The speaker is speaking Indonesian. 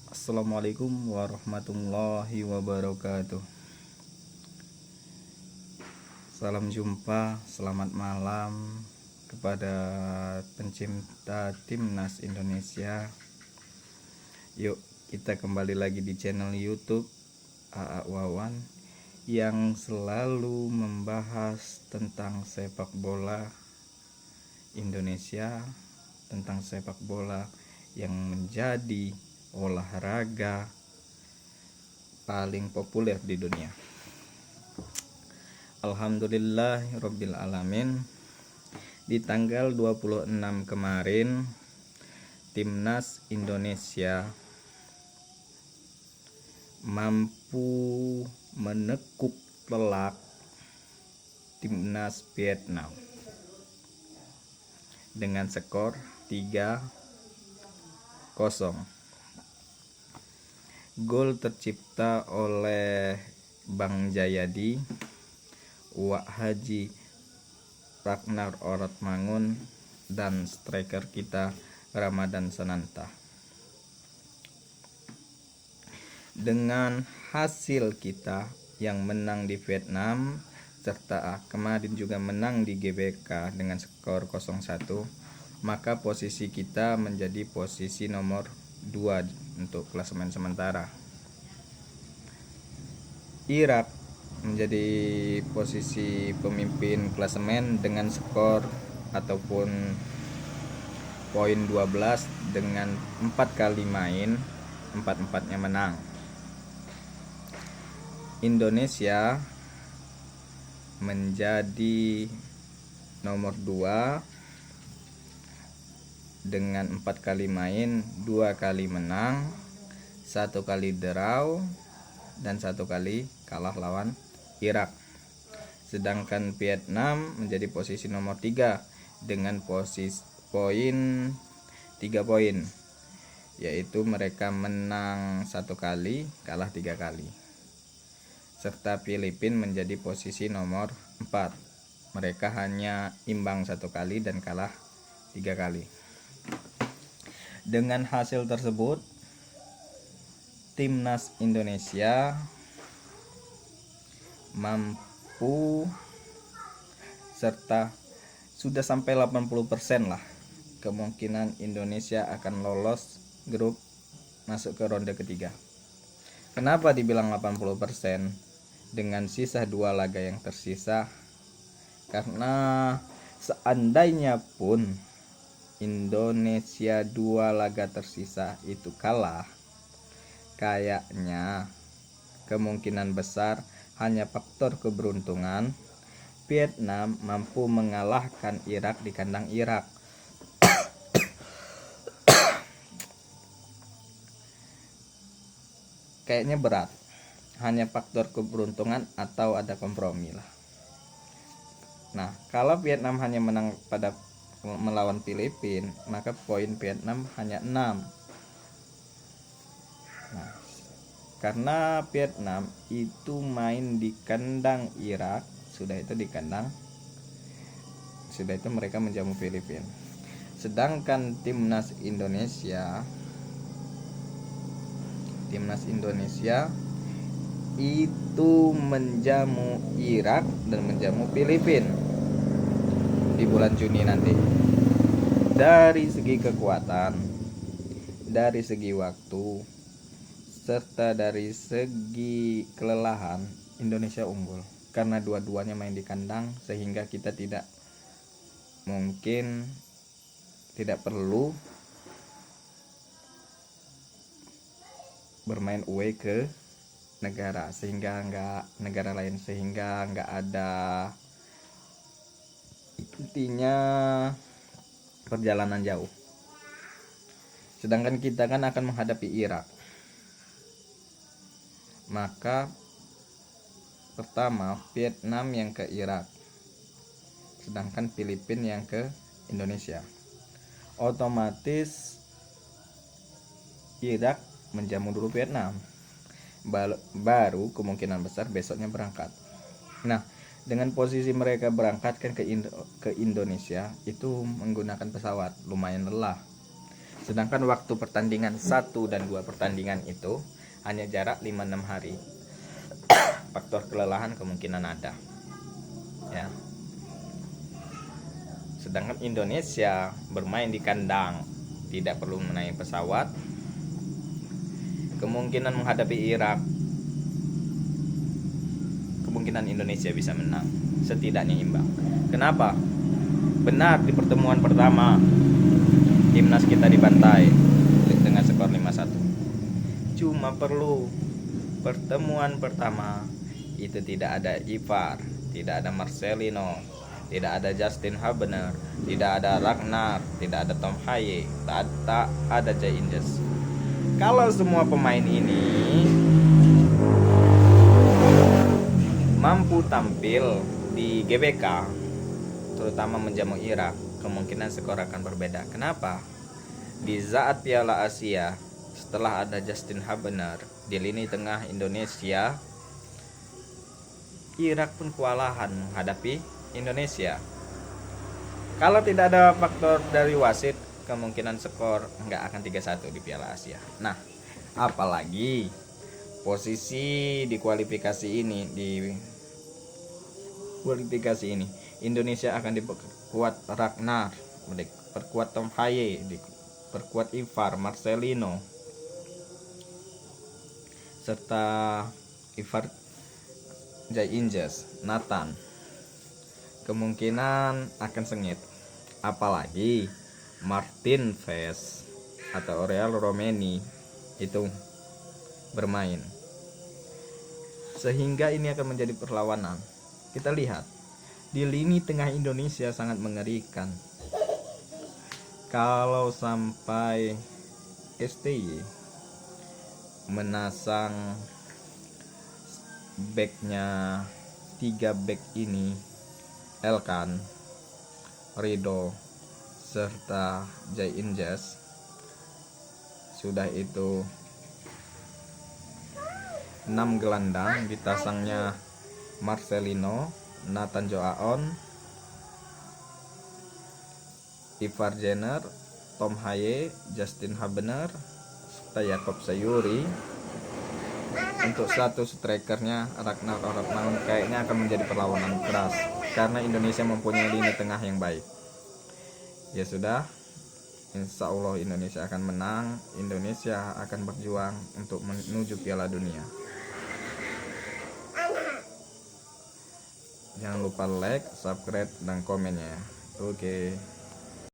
Assalamualaikum warahmatullahi wabarakatuh. Salam jumpa, selamat malam kepada pencinta timnas Indonesia. Yuk kita kembali lagi di channel YouTube AA Wawan yang selalu membahas tentang sepak bola Indonesia, tentang sepak bola yang menjadi olahraga paling populer di dunia. Alhamdulillahirabbil alamin. Di tanggal 26 kemarin timnas Indonesia mampu menekuk telak timnas Vietnam dengan skor 3-0. Gol tercipta oleh Bang Jayadi, Wak Haji, Ragnar Oratmangun, dan striker kita Ramadan Sananta. Dengan hasil kita yang menang di Vietnam serta kemarin juga menang di GBK dengan skor 0-1, maka posisi kita menjadi posisi nomor 2 untuk klasemen sementara. Irak menjadi posisi pemimpin klasemen dengan skor ataupun poin 12 dengan 4 kali main, 4-4-nya menang. Indonesia menjadi nomor 2 dengan 4 kali main, 2 kali menang, 1 kali draw, dan 1 kali kalah lawan Irak. Sedangkan Vietnam menjadi posisi nomor 3 dengan posisi poin 3 poin, yaitu mereka menang 1 kali, kalah 3 kali. Serta Filipina menjadi posisi nomor 4. Mereka hanya imbang 1 kali dan kalah 3 kali. Dengan hasil tersebut, timnas Indonesia mampu serta sudah sampai 80% lah kemungkinan Indonesia akan lolos grup masuk ke ronde ketiga. Kenapa dibilang 80%? Dengan sisa 2 laga yang tersisa, karena seandainya pun Indonesia 2 laga tersisa itu kalah, kayaknya kemungkinan besar hanya faktor keberuntungan Vietnam mampu mengalahkan Irak di kandang Irak. Kayaknya berat, hanya faktor keberuntungan atau ada kompromi lah. Nah, kalau Vietnam hanya menang pada melawan Filipina, maka poin Vietnam hanya 6. Nah, karena Vietnam itu main di kandang Irak, sudah itu mereka menjamu Filipina. Sedangkan timnas Indonesia itu menjamu Irak dan menjamu Filipina di bulan Juni nanti. Dari segi kekuatan, dari segi waktu, serta dari segi kelelahan, Indonesia unggul karena dua-duanya main di kandang, sehingga kita tidak perlu bermain away ke negara lain, sehingga nggak ada intinya perjalanan jauh. Sedangkan kita kan akan menghadapi Irak, maka pertama Vietnam yang ke Irak, sedangkan Filipina yang ke Indonesia. Otomatis Irak menjamu dulu Vietnam, baru kemungkinan besar besoknya berangkat. Nah, dengan posisi mereka berangkat kan ke Indonesia itu menggunakan pesawat, lumayan lelah. Sedangkan waktu pertandingan 1 dan 2 pertandingan itu hanya jarak 5-6 hari. Faktor kelelahan kemungkinan ada. Ya. Sedangkan Indonesia bermain di kandang, tidak perlu menaiki pesawat. Kemungkinan menghadapi Irak, kemungkinan Indonesia bisa menang, setidaknya imbang. Kenapa? Benar, di pertemuan pertama timnas kita dibantai dengan skor 5-1. Cuma perlu pertemuan pertama itu tidak ada Ivar, tidak ada Marcelino, tidak ada Justin Habener, tidak ada Ragnar, tidak ada Tom Haye, tak ada Jay Inges. Kalau semua pemain ini mampu tampil di GBK, terutama menjamu Irak, kemungkinan skor akan berbeda. Kenapa? Di saat Piala Asia, setelah ada Justin Habener di lini tengah Indonesia, Irak pun kewalahan menghadapi Indonesia. Kalau tidak ada faktor dari wasit, kemungkinan skor nggak akan 3-1 di Piala Asia. Nah, apalagi posisi di kualifikasi ini, Indonesia akan diperkuat Ragnar, diperkuat Tom Haye, diperkuat Ivar, Marcelino, serta Ivar, Jay Inges, Nathan. Kemungkinan akan sengit. Apalagi Martin Vez atau Oriol Romeni itu bermain, sehingga ini akan menjadi perlawanan. Kita lihat di lini tengah Indonesia sangat mengerikan. Kalau sampai STY menasang backnya 3 back ini, Elkan, Rido, serta Jay Inges, sudah itu 6 gelandang ditasangnya Marcelino, Nathan Joaon, Ivar Jenner, Tom Haye, Justin Habener, serta Jakob Sayuri. Untuk satu strikernya Ragnar Orokman, kayaknya akan menjadi perlawanan keras karena Indonesia mempunyai lini tengah yang baik. Ya sudah, insya Allah Indonesia akan menang. Indonesia akan berjuang untuk menuju Piala Dunia. Jangan lupa like, subscribe, dan komennya. Oke.